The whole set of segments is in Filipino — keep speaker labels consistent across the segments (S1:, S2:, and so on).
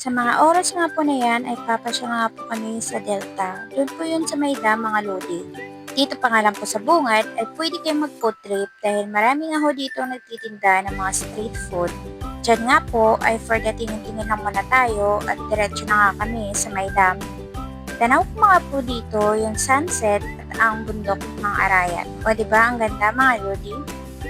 S1: Sa mga oras nga po na yan ay papasya nga po kami sa Delta. Doon po yun sa may dam mga lodi. Dito pa nga lang po sa bungad ay pwede kayong mag-food trip dahil marami nga ho dito nagtitinda ng mga street food. Diyan nga po ay for the tingin-tingin lang muna tayo at diretso na nga kami sa may dam. Tanaw ko mga po dito yung sunset at ang bundok ng Arayat. O diba ang ganda mga lodi?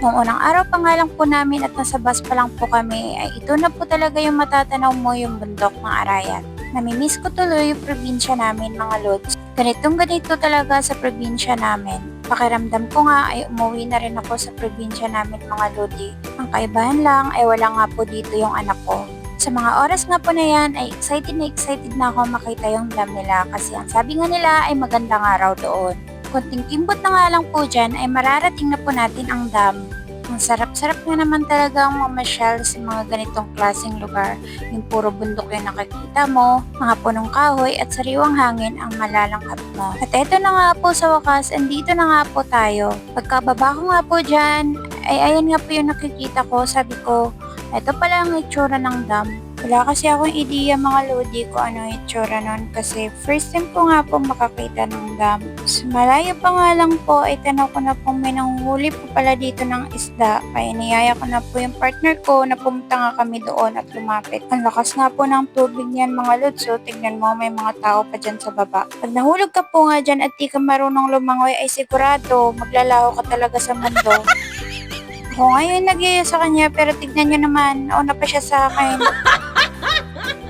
S1: Nung unang araw pa nga lang po namin at nasa bus pa lang po kami ay ito na po talaga yung matatanaw mo yung bundok ng Arayat. Namimiss ko tuloy yung probinsya namin mga lods. Ganitong ganito talaga sa probinsya namin. Pakiramdam ko nga ay umuwi na rin ako sa probinsya namin mga lodi. Ang kaibahan lang ay wala nga po dito yung anak ko. Sa mga oras nga po na yan ay excited na ako makita yung dam nila kasi ang sabi nga nila ay magandang araw doon. Konting kimbot na nga lang po dyan ay mararating na po natin ang dam. Ang sarap-sarap nga naman talagang mamasyal sa mga ganitong klaseng lugar. Yung puro bundok yung nakikita mo, mga punong kahoy at sariwang hangin ang malalangkap mo. At eto na nga po sa wakas, andito na nga po tayo. Pagkababa ko nga po dyan, ay ayan nga po yung nakikita ko, sabi ko, eto pala ang itsura ng dam. Wala kasi akong ideya mga lodi ko ano yung itsura nun kasi first time ko nga po makakita ng dam. So, malayo pa nga lang po ay tanaw ko na po may nanghuli po pala dito ng isda. Kaya niyaya ko na po yung partner ko na pumunta nga kami doon at lumapit. Ang lakas nga po ng tubig niyan mga lods. So tignan mo may mga tao pa dyan sa baba. Pag nahulog ka po nga dyan at di ka marunong lumangoy ay sigurado maglalaho ka talaga sa mundo. Ako ngayon nagyaya sa kanya pero tignan nyo naman, nauna pa siya sa akin.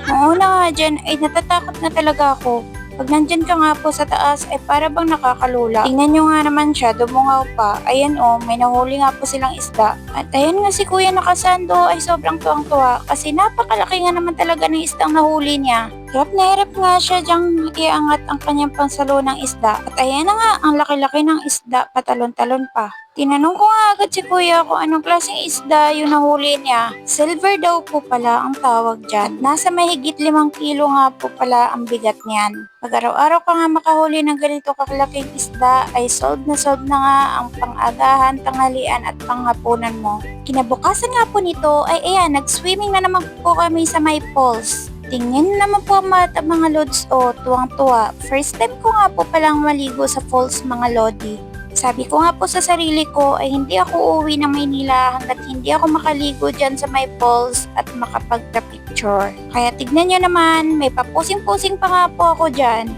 S1: Noong una nga dyan ay natatakot na talaga ako. Pag nandyan ka nga po sa taas ay para bang nakakalula. Tingnan nyo nga naman siya, dumungaw pa. Ayan may nahuli nga po silang isda. At ayan nga si kuya nakasando ay sobrang tuwang-tuwa kasi napakalaki nga naman talaga ng isdang nahuli niya. Hirap na hirap nga siya dyang iangat ang kanyang pansalo ng isda. At ayan na nga, ang laki-laki ng isda, patalon-talon pa. Tinanong ko nga agad si kuya kung anong klaseng isda yung nahuli niya. Silver daw po pala ang tawag dyan. At nasa mahigit 5 kilo nga po pala ang bigat niyan. Pag araw-araw ka nga makahuli ng ganito kakalaking isda ay sold na nga ang pang-agahan, tanghalian at panghapunan mo. Kinabukasan nga po nito ay ayan, nag-swimming na naman po kami sa may falls. Tingin naman po mga lods tuwang-tuwa. First time ko nga po palang maligo sa falls mga lodi. Sabi ko nga po sa sarili ko ay hindi ako uuwi ng Maynila hanggat hindi ako makaligo dyan sa may falls at makapagka-picture. Kaya tignan nyo naman, may papusing-pusing pa nga po ako dyan.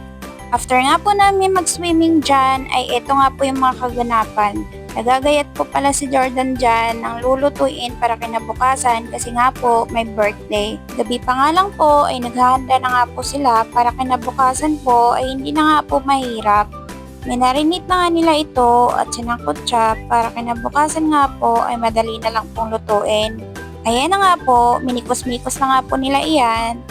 S1: After nga po namin mag-swimming dyan ay ito nga po yung mga kaganapan. Nagagayat po pala si Jordan dyan ng lulutuin para kinabukasan kasi nga po may birthday. Gabi pa nga lang po ay naghahanda na nga po sila para kinabukasan po ay hindi na nga po mahirap. Minarinate na nga nila ito at sinangkot siya para kinabukasan nga po ay madali na lang pong lutuin. Ayan na nga po, minikos-mikos na nga po nila iyan.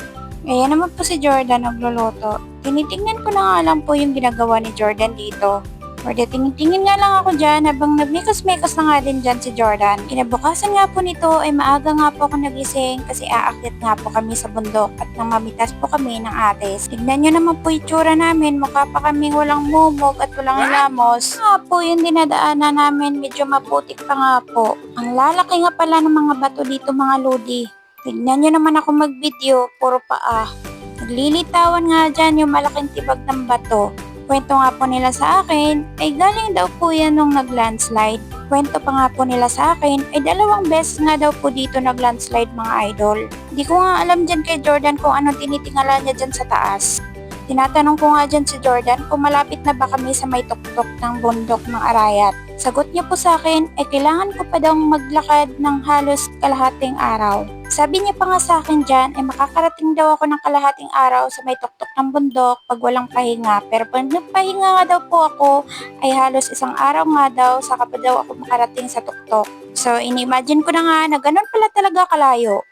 S1: Ayan naman po si Jordan nagluluto. Tinitingnan ko na nga lang po yung ginagawa ni Jordan dito. Pwede tingin-tingin nga lang ako dyan habang nagmikos-mikos na nga din dyan si Jordan. Kinabukasan nga po nito ay maaga nga po ako nagising kasi aakyat nga po kami sa bundok at nang mamitas po kami ng ates. Tignan nyo naman po itsura namin, mukha pa kaming walang mumog at walang ilamos. Nga po yung dinadaanan namin, medyo maputik pa nga po. Ang lalaki nga pala ng mga bato dito mga lodi. Tignan nyo naman ako mag-video, puro paa. Naglilitawan nga dyan yung malaking tibag ng bato. Kwento nga po nila sa akin ay galing daw po yan nung nag-landslide. Kwento pa nga po nila sa akin ay 2 beses nga daw po dito nag-landslide mga idol. Hindi ko nga alam dyan kay Jordan kung anong tinitingala niya dyan sa taas. Tinatanong ko nga dyan si Jordan kung malapit na ba kami sa may tuktok ng bundok ng Arayat. Sagot niya po sa akin ay kailangan ko pa daw maglakad ng halos kalahating araw. Sabi niya pa nga sa akin dyan ay makakarating daw ako ng kalahating araw sa may tuktok ng bundok pag walang pahinga. Pero pag nagpahinga nga daw po ako ay halos 1 araw nga daw saka pa daw ako makarating sa tuktok. So inimagine ko na nga na ganun pala talaga kalayo.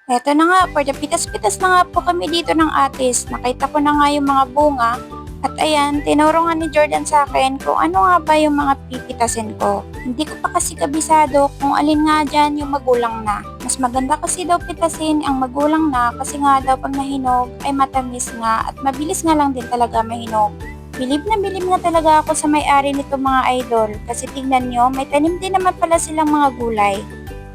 S1: Eto na nga, for the pitas-pitas na nga po kami dito ng atis. Nakita ko na nga yung mga bunga. At ayan, tinuro nga ni Jordan sa akin kung ano nga ba yung mga pipitasin ko. Hindi ko pa kasi kabisado kung alin nga dyan yung magulang na. Mas maganda kasi daw pitasin ang magulang na kasi nga daw pag nahinog ay matamis nga at mabilis nga lang din talaga mahinog. Bilib nga talaga ako sa may-ari nito mga idol kasi tignan nyo, may tanim din naman pala silang mga gulay.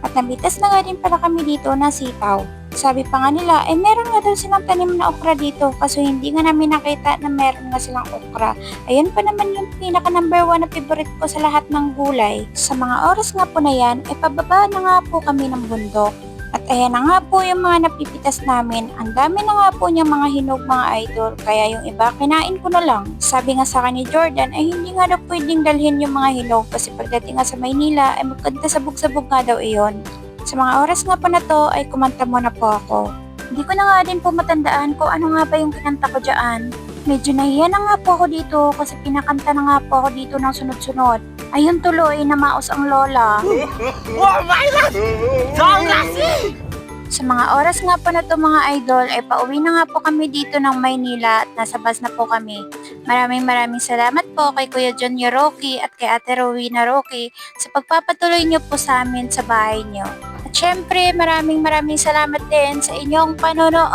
S1: At nabitas na nga din pala kami dito na sitaw. Sabi pa nga nila, meron nga daw silang tanim na okra dito kaso hindi nga namin nakita na meron nga silang okra. Ayan pa naman yung pinaka number 1 na favorite ko sa lahat ng gulay. Sa mga oras nga po na yan, pababa na nga po kami ng bundok. At ayan na nga po yung mga napipitas namin. Ang dami na nga po niyang mga hinog mga idol, kaya yung iba kinain ko na lang. Sabi nga sa akin ni Jordan ay hindi nga daw pwedeng dalhin yung mga hinog kasi pagdating nga sa Maynila ay magkanta sabog-sabog nga daw iyon. Sa mga oras nga po na to ay kumanta muna po ako. Hindi ko na nga din po matandaan kung ano nga ba yung kinanta ko dyan. Medyo nahiya na nga po ako dito kasi pinakanta na nga po ako dito ng sunod-sunod. Ayun tuloy, namaos ang lola.
S2: Oh my God!
S1: Sa mga oras nga po na to mga idol ay pauwi na nga po kami dito ng Maynila at nasa bus na po kami. Maraming salamat po kay Kuya John Rocky at kay Ate Rowena Rocky sa pagpapatuloy niyo po sa amin sa bahay niyo. At syempre maraming salamat din sa inyong panonood!